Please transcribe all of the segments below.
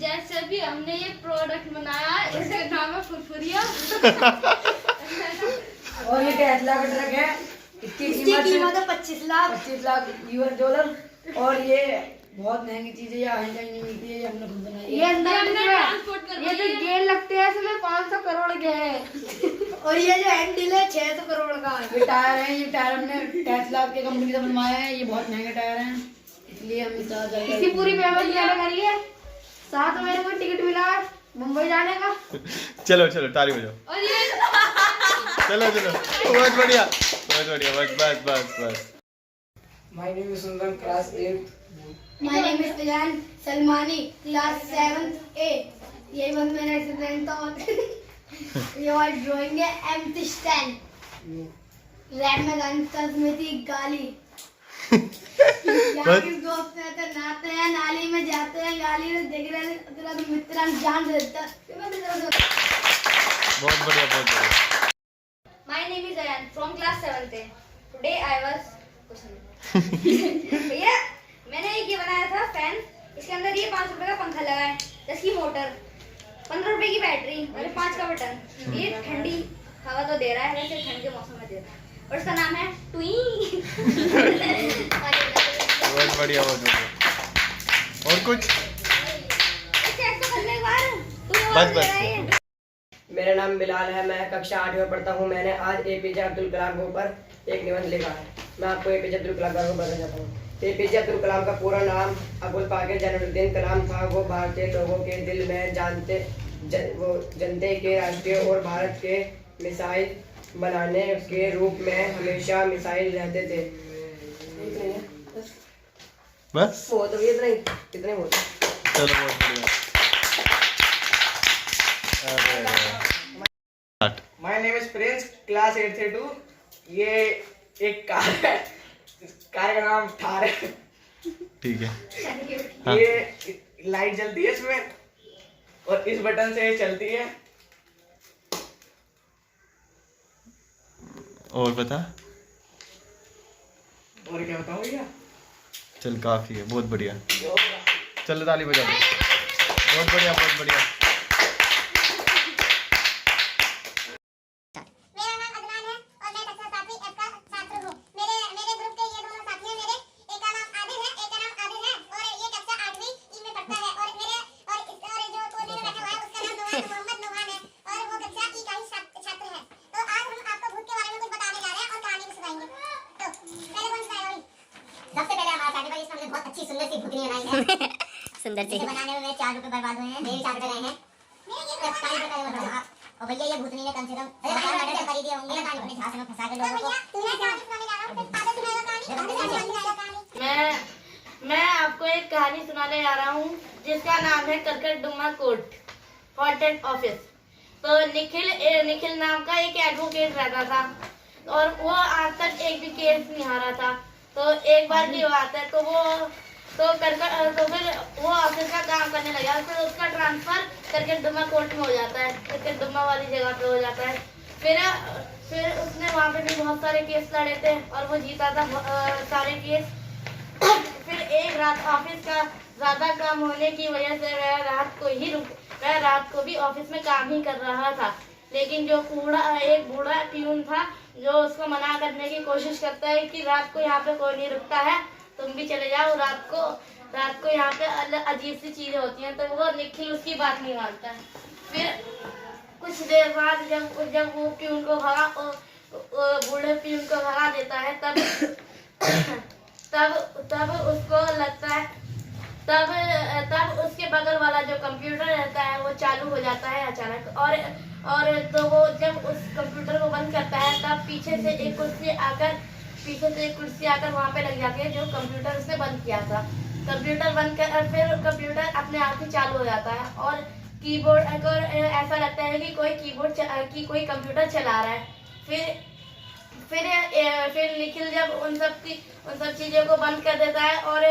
जैसे भी हमने ये प्रोडक्ट बनाया, इसका नाम है फुरफुरिया। और ये टेस्ला का ट्रक है, इसकी कीमत है 25 लाख यूएस डॉलर। और ये बहुत महंगी चीज है, ये कहीं नहीं मिलती है, ये हमने खुद बनाई है। ये अंदर ट्रांसपोर्ट कर, ये जो गेल लगते हैं इसमें 500 करोड़ के हैं। और ये जो हैंडल है 600 करोड़ का। ये टायर है, ये टायर हमने टेस्ला के कंपनी से बनवाए हैं, ये बहुत महंगे टायर हैं, इसलिए हम इसकी पूरी पेमेंट मैंने करी है। 7 महीने को टिकट मिला है मुंबई जाने का। चलो चलो ताली बजाओ। और ये चलो चलो, बहुत बढ़िया बहुत बढ़िया, बस बस बस बस। My name is Sundram, class 8. My name is Ayan Salmani, class 7th A. ये बस मेरा एक्सीडेंट था और ये और ड्राइंग है एम्प्टी स्टैंड। रेड में गणतंत्र में थी गाली। यहाँ किस दोस्त से तो नहाते हैं, नाली में जाते हैं, गाली में देख रहे हैं, तेरा तो मित्र जान देता है। बहुत बढ़िया बहुत बढ़िया। My name is Ayan from class 7th A. Today I was भैया मैंने ये बनाया था फैन। इसके अंदर ये 5 रुपए का पंखा लगा है, 10 की मोटर, 15 रुपए की बैटरी और 5 का बटन। ये ठंडी हवा तो दे रहा है, वैसे ठंड के मौसम में दे रहा है। और इसका नाम है ट्वी। बहुत बढ़िया बहुत बढ़िया। और कुछ बस बस। मेरा नाम बिलाल है, मैं कक्षा 8 में पढ़ता हूँ। मैंने आज एपीजे अब्दुल कलाम के ऊपर एक निबंध लिखा है। मैं आपको एपीजे अब्दुल कलाम को बताना चाहता हूँ। एपीजे अब्दुल कलाम का पूरा नाम अबुल पाकिर जैनुद्दीन कलाम था। वो भारतीय लोगों के दिल में जनते के राष्ट्रीय और भारत के मिसाइल बनाने के रूप में हमेशा मिसाइल रहते थे। बस वो तो इतने बहुत। चलो बहुत बढ़िया। My name is Prince, class 8 से 2। ये एक कार है, कार का नाम थार है। ठीक है। हाँ। ये लाइट जलती है इसमें और इस बटन से ये चलती है। और बता। और क्या बताऊँ भैया? चल काफी है, बहुत बढ़िया। चलो ताली बजाओ। बहुत बढ़िया बहुत बढ़िया। सुंदर से बनाने में मेरे 4 रुपए बर्बाद हुए हैं। मेरे 4 रुपए गए हैं। और भैया ये भूतनी ने कम से कम खरीदे होंगे अपने झांसे में फंसा के लोगों को। मैं आपको एक कहानी सुनाने जा रहा हूँ जिसका नाम है करकटडुम्मा कोर्ट कॉन्टेंट ऑफिस। तो निखिल नाम का एक एडवोकेट रहता था और वो आज तक एक भी केस नहीं हारा था। तो एक बार की बात है, तो फिर वो ऑफिस का काम करने लगा। फिर उसका ट्रांसफर करकटडुम्मा कोर्ट में हो जाता है, करकटडुम्मा वाली जगह पे हो जाता है। फिर उसने वहाँ पे भी बहुत सारे केस लड़े थे और वो जीता था सारे केस। फिर एक रात ऑफिस का ज्यादा काम होने की वजह से वह रात को भी ऑफिस में काम ही कर रहा था। लेकिन जो एक बूढ़ा प्यून था जो उसको मना करने की कोशिश करता है कि रात को यहाँ पे कोई नहीं रुकता है, तुम भी चले जाओ। रात को यहाँ पे अजीब सी चीजें होती हैं। तो वो निखिल उसकी बात नहीं मानता है। फिर कुछ देर बाद जब वो प्यून को बूढ़े प्यून को भगा देता है, तब उसको लगता है, तब उसके बगल वाला जो कंप्यूटर रहता है वो चालू हो जाता है अचानक। और तो वो जब उस कंप्यूटर को बंद करता है तब पीछे से एक कुर्सी आकर वहाँ पे लग जाती है जो कंप्यूटर उसने बंद किया था। कंप्यूटर बंद कर फिर कंप्यूटर अपने आप ही चालू हो जाता है और कीबोर्ड और ऐसा लगता है कि कोई कंप्यूटर चला रहा है। फिर निखिल जब उन सब चीजों को बंद कर देता है और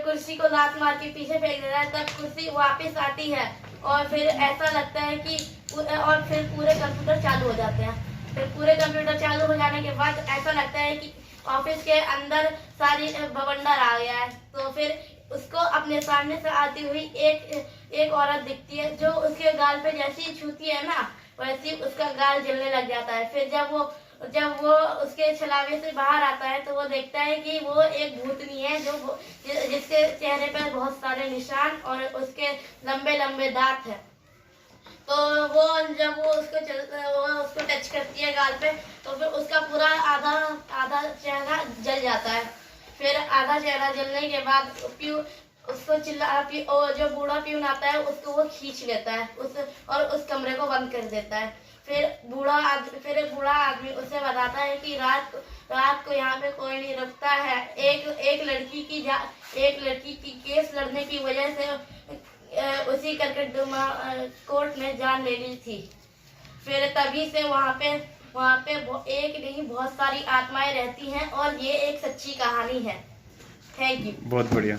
कुर्सी को लात मार के पीछे फेंक देता है, तब कुर्सी वापस आती है और फिर ऐसा लगता है कि और फिर पूरे कंप्यूटर चालू हो जाते हैं। फिर पूरे कंप्यूटर चालू हो जाने के बाद ऐसा लगता है कि ऑफिस के अंदर सारी बवंडर आ गया है। तो फिर उसको अपने सामने से आती हुई एक औरत दिखती है, जो उसके गाल पे जैसे ही छूती है ना, वैसे ही उसका गाल जलने लग जाता है। फिर जब वो उसके छलावे से बाहर आता है तो वो देखता है कि वो एक भूतनी है, जिसके चेहरे पर बहुत सारे निशान और उसके लंबे लंबे दांत हैं। तो जब वो उसको टच करती है गाल पे, तो फिर उसका पूरा आधा चेहरा जल जाता है। फिर आधा चेहरा जलने के बाद उसको जो बूढ़ा प्यून आता है उसको वो खींच लेता है और उस कमरे को बंद कर देता है। फिर एक बूढ़ा आदमी उसे बताता है कि रात को यहाँ पे कोई नहीं रुकता है। एक लड़की की केस लड़ने की वजह से उसी करकटडुमा कोर्ट ने जान ले ली थी। फिर तभी से वहाँ पे एक नहीं बहुत सारी आत्माएं रहती हैं और ये एक सच्ची कहानी है। Thank you. बहुत बढ़िया।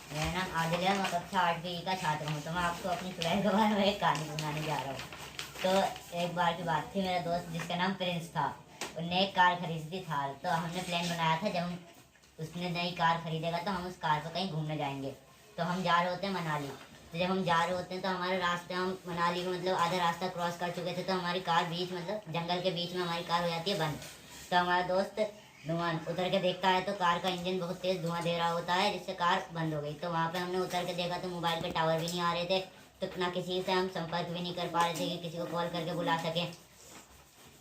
मेरा नाम आदिल है, मैं कक्षा 8B का छात्र हूँ। तो मैं आपको अपनी चुड़ैल के बारे में एक कहानी सुनाने जा रहा हूँ। तो एक बार की बात थी, मेरा दोस्त जिसका नाम प्रिंस था, उनने एक कार खरीदी थी थार। तो हमने प्लान बनाया था जब उसने नई कार खरीदेगा तो हम उस कार पर कहीं घूमने जाएंगे। तो हम जा रहे होते हैं मनाली। तो जब हम जा रहे होते हैं तो हमारे रास्ते, हम मनाली को मतलब आधा रास्ता क्रॉस कर चुके थे, तो हमारी कार जंगल के बीच में हमारी कार हो जाती है बंद। तो हमारा दोस्त नुमान उतर के देखता है तो कार का इंजन बहुत तेज़ धुआं दे रहा होता है, जिससे कार बंद हो गई। तो वहाँ पे हमने उतर के देखा तो मोबाइल के टावर भी नहीं आ रहे थे, तो ना किसी से हम संपर्क भी नहीं कर पा रहे थे कि किसी को कॉल करके बुला सकें।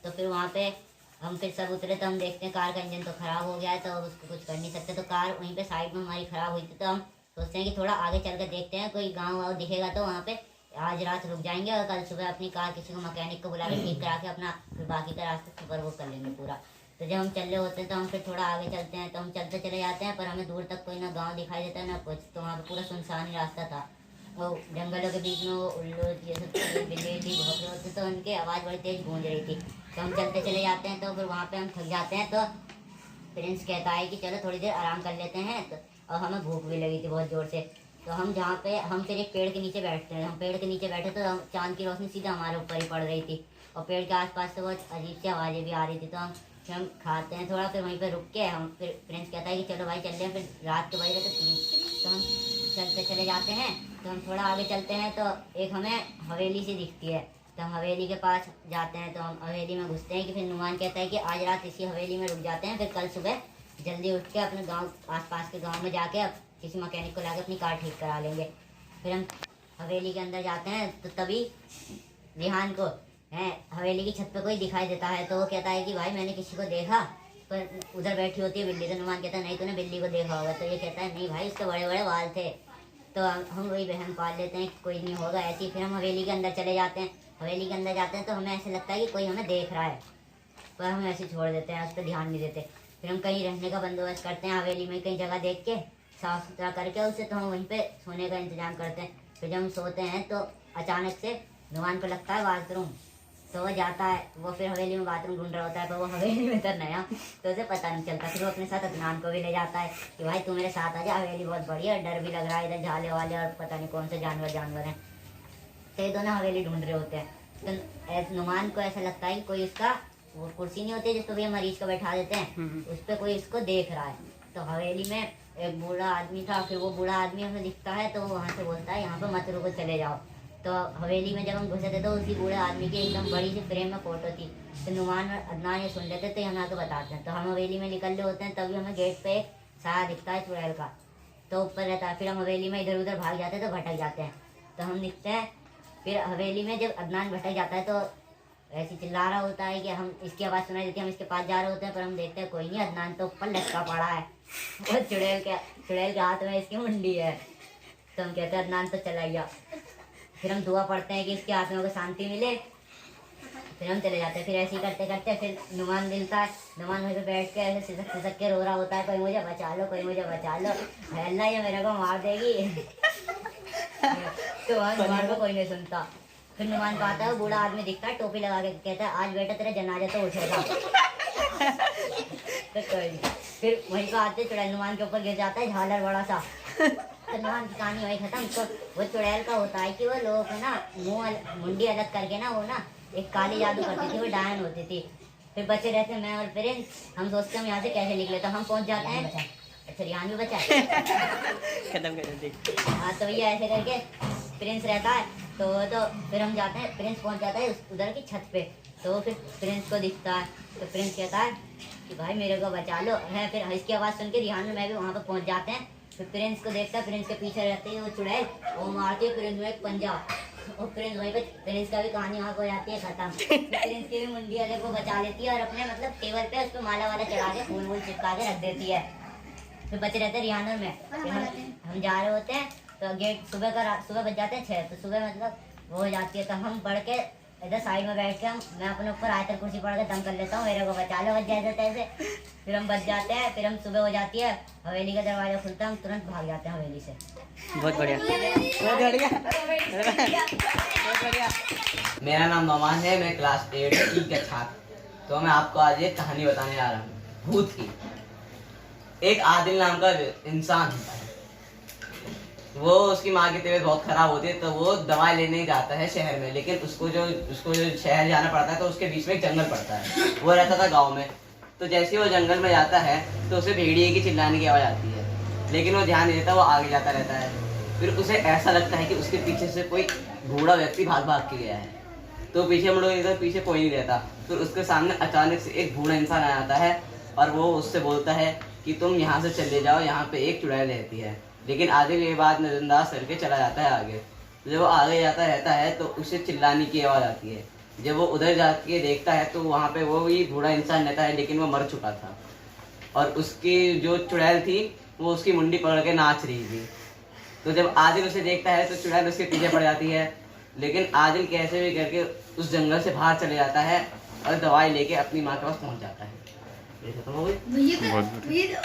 तो फिर वहाँ पे हम फिर सब उतरे तो हम देखते हैं कार का इंजन तो ख़राब हो गया है, तो अब उसको कुछ कर नहीं सकते। तो कार वहीं पे साइड में हमारी ख़राब हुई थी। तो हम सोचते हैं कि थोड़ा आगे चल कर देखते हैं, कोई गांव वाँव दिखेगा तो वहाँ पे आज रात रुक जाएंगे और कल सुबह अपनी कार किसी को मैकेनिक को बुला के ठीक करा के अपना फिर बाकी का रास्ता सफर वो कर लेंगे पूरा। तो जब हम चल रहे होते हैं तो हम फिर थोड़ा आगे चलते हैं, तो हम चलते चले जाते हैं, पर हमें दूर तक कोई ना गाँव दिखाई देता है ना कुछ। तो वहाँ पर पूरा सुनसान ही रास्ता था। वो जंगलों के बीच में वो उल्लू ये सब बिल्ली थी भौंक रहे होते, तो उनकी आवाज़ बड़ी तेज़ गूंज रही थी। तो हम चलते चले जाते हैं, तो फिर वहाँ पे हम थक जाते हैं। तो प्रिंस कहता है कि चलो थोड़ी देर आराम कर लेते हैं। तो और हमें भूख भी लगी थी बहुत ज़ोर से। तो हम जहाँ पे हम फिर एक पेड़ के नीचे बैठते हैं। हम पेड़ के नीचे बैठे तो चाँद की रोशनी सीधा हमारे ऊपर ही पड़ रही थी और पेड़ के आसपास से बहुत अजीब सी आवाज़ें भी आ रही थी। तो हम खाते हैं थोड़ा, फिर वहीं पर रुक के हम फिर प्रिंस कहता है कि चलो भाई चलते हैं। फिर रात के बज रहे थे 3, तो हम चलते चले जाते हैं। तो हम थोड़ा आगे चलते हैं तो एक हमें हवेली सी दिखती है। तो हम हवेली के पास जाते हैं, तो हम हवेली में घुसते हैं कि फिर नुमान कहता है कि आज रात इसी हवेली में रुक जाते हैं, फिर कल सुबह जल्दी उठ के अपने गांव आसपास के गांव में जाके अब किसी मैकेनिक को लाके अपनी कार ठीक करा लेंगे। फिर हम हवेली के अंदर जाते हैं तो तभी रिहान को हवेली की छत पे कोई दिखाई देता है। तो वो कहता है कि भाई मैंने किसी को देखा, पर उधर बैठी होती है बिल्ली। तो नुमान कहता है नहीं तूने बिल्ली को देखा होगा। तो ये कहता है नहीं भाई उसके बड़े बड़े बाल थे। तो हम वही बहन पाल लेते हैं कि कोई नहीं होगा ऐसे ही। फिर हम हवेली के अंदर चले जाते हैं। हवेली के अंदर जाते हैं तो हमें ऐसे लगता है कि कोई हमें देख रहा है, पर हम ऐसे छोड़ देते हैं, उस पर ध्यान नहीं देते। फिर हम कहीं रहने का बंदोबस्त करते हैं हवेली में, कहीं जगह देख के साफ़ सुथरा करके उसे, तो हम वहीं पे सोने का इंतज़ाम करते हैं। फिर जब हम सोते हैं तो अचानक से नुमान को लगता है बाथरूम, तो वो जाता है। वो फिर हवेली में बाथरूम ढूंढ रहा होता है, पर वो हवेली में तो नया, तो उसे पता नहीं चलता। फिर वो अपने साथ अदनान को भी ले जाता है कि भाई तू मेरे साथ आ जा, हवेली बहुत बढ़िया, डर भी लग रहा है, इधर झाले वाले और पता नहीं कौन से जानवर हैं। तो ये दोनों हवेली ढूंढ रहे होते हैं। तो नुमान को ऐसा लगता है कि कोई उसका वो कुर्सी नहीं होती जिसको भी मरीज को बैठा देते हैं, उस पर कोई इसको देख रहा है। तो हवेली में एक बूढ़ा आदमी था। फिर वो बूढ़ा आदमी हमें दिखता है तो वो वहाँ से बोलता है यहाँ पर मत रुको, चले जाओ। तो हवेली में जब हम घुसे थे तो उसी बूढ़े आदमी की एकदम बड़ी सी फ्रेम में फ़ोटो थी। तो नुमान और अदनान ये सुन लेते तो हम आके बताते हैं। तो हम हवेली में निकल रहे होते हैं, तभी हमें गेट पे एक साया दिखता है चुड़ैल का, तो ऊपर रहता है। फिर हम हवेली में इधर उधर भाग जाते हैं तो भटक जाते हैं। तो हम निकलते हैं। फिर हवेली में जब अदनान भटक जाता है तो ऐसे चिल्ला रहा होता है कि हम इसकी आवाज़ सुनाई देती है, हम इसके पास जा रहे होते हैं, पर हम देखते हैं कोई नहीं, अदनान तो ऊपर लटका पड़ा है और चुड़ैल के हाथ में इसकी मुंडी है। तो हम कहते हैं अदनान तो चला गया। फिर हम दुआ पढ़ते हैं कि इसके आत्मा को शांति मिले, फिर हम चले जाते हैं। फिर ऐसे ही करते करते फिर नुमान मिलता है। नुमान वहीं पे बैठ के ऐसे सिसक सिसक के रो रहा होता है, कोई मुझे बचा लो, कोई मुझे बचा लो, अल्लाह ये मेरे को मार देगी। तो वहाँ नुमान को कोई नहीं सुनता। फिर नुमान को आता है, वो बूढ़ा आदमी दिखता है, टोपी लगा के कहता है आज बेटा तेरा जनाजा तो उठेगा। तो कोई नहीं। फिर वहीं पर आते चुड़ैल नुमान के ऊपर गिर जाता है, झालर बड़ा सा। तो नुमान की कहानी वही खत्म। तो वो चुड़ैल का होता है कि वो लोगों को ना मुंडी अलग करके ना वो ना एक काली जादू करती थी, वो डायन होती थी। फिर बचे रहते हैं मैं और प्रिंस। हम सोचते हैं हम यहाँ से कैसे निकले, तो हम पहुँच जाते हैं। अच्छा रिहान भी बचा है। खत्म कर देते। हाँ तो भैया ऐसे करके प्रिंस रहता है। तो फिर हम जाते हैं, प्रिंस पहुँच जाता है उधर की छत पे। तो फिर प्रिंस को दिखता है, तो प्रिंस कहता है कि भाई मेरे को बचा लो है। फिर इसकी आवाज़ सुन के रिहान और मैं भी वहाँ पे पहुँच जाते हैं। फिर प्रिंस को देखता है, प्रिंस के पीछे रहती है वो चुड़ैल, वो मारती है प्रिंस में एक पंजा, और प्रिंस वहीं पे, प्रिंस का भी कहानी वहाँ हो जाती है खत्म। प्रिंस की भी मुंडी वाले को बचा लेती है और अपने मतलब टेबल पे उस पर माला वाला चढ़ा के फूल वूल चिपका के रख देती है। फिर बचे रहते हैं रिहान और मैं। फिर हम जा रहे होते हैं, तो गेट सुबह बज जाते हैं 6, तो सुबह मतलब वो हो जाती है। तो हम पढ़ के इधर साइड में बैठ के मैं अपने ऊपर आयतर कुर्सी पढ़ के दम कर लेता हूँ, मेरे को बचा लो बच जाए तैसे। फिर हम बच जाते हैं, फिर हम सुबह हो जाती है, हवेली का दरवाजा खुलता है, हम तुरंत भाग जाते हैं हवेली से। बहुत बढ़िया, बहुत बढ़िया, बहुत बढ़िया। मेरा नाम नौमान है, मैं क्लास 8 ई का छात्र। तो मैं आपको आज एक कहानी बताने जा रहा हूँ भूत की। एक आदिल नाम का इंसान होता है, वो उसकी माँ की तबीयत बहुत खराब होती है, तो वो दवाई लेने जाता है शहर में। लेकिन उसको जो शहर जाना पड़ता है, तो उसके बीच में एक जंगल पड़ता है। वो रहता था गांव में। तो जैसे ही वो जंगल में जाता है, तो उसे भेड़िए की चिल्लाने की आवाज़ आती है, लेकिन वो ध्यान नहीं देता, वो आगे जाता रहता है। फिर उसे ऐसा लगता है कि उसके पीछे से कोई बूढ़ा व्यक्ति भाग भाग के गया है। तो पीछे मुड़ो, इधर पीछे कोई नहीं रहता। फिर उसके सामने अचानक से एक बूढ़ा इंसान आ जाता है, और वो उससे बोलता है कि तुम यहाँ से चले जाओ, यहाँ पे एक चुड़ैल रहती है। लेकिन आदिल ये बात नजरअंदाज करके चला जाता है आगे। जब वो आगे जाता रहता है, तो उसे चिल्लाने की आवाज़ आती है। जब वो उधर जाके देखता है, तो वहाँ पे वो ही बूढ़ा इंसान रहता है, लेकिन वो मर चुका था। और उसकी जो चुड़ैल थी, वो उसकी मुंडी पकड़ के नाच रही थी। तो जब आदिल उसे देखता है, तो चुड़ैल उसके पीछे पड़ जाती है। लेकिन आदिल कैसे भी करके उस जंगल से बाहर चले जाता है, और दवाई लेके अपनी माँ के पास पहुँच जाता है। ये खत्म हो गई। बहुत बढ़िया।